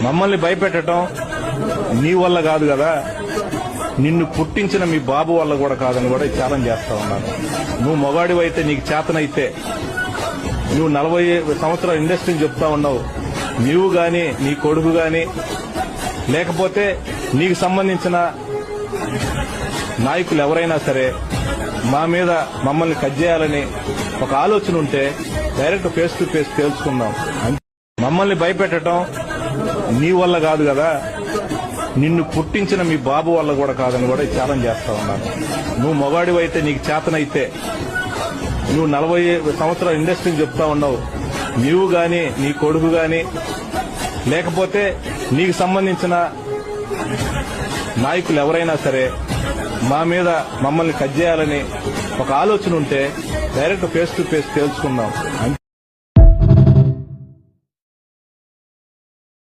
మమ్మల్ని భయపెట్టడం నీ వల్ల కాదు కదా, నిన్ను పుట్టించిన మీ బాబు వల్ల కూడా కాదని కూడా ఛాలెంజ్ చేస్తా ఉన్నాను. నువ్వు మొగాడివైతే, నీకు చేతనైతే, నువ్వు 40 సంవత్సరాల ఇండస్ట్రీని చెప్తా ఉన్నావు, నీవు గాని నీ కొడుకు గాని లేకపోతే నీకు సంబంధించిన నాయకులు ఎవరైనా సరే మా మీద మమ్మల్ని కట్ చేయాలని ఒక ఆలోచన ఉంటే డైరెక్ట్ ఫేస్ టు ఫేస్ తేల్చుకుందాం. మమ్మల్ని భయపెట్టడం నీ వల్ల కాదు కదా, నిన్ను పుట్టించిన మీ బాబు వల్ల కూడా కాదని కూడా ఛాలెంజ్ చేస్తా ఉన్నాను. నువ్వు మొగాడివైతే, నీకు చేతనైతే, నువ్వు 40 సంవత్సరాల ఇండస్ట్రీని చెప్తా ఉన్నావు, నీవు గాని నీ కొడుకు గాని లేకపోతే నీకు సంబంధించిన నాయకులు ఎవరైనా సరే మా మీద మమ్మల్ని కట్ చేయాలని ఒక ఆలోచన ఉంటే డైరెక్ట్ ఫేస్ టు ఫేస్ తేల్చుకుందాం.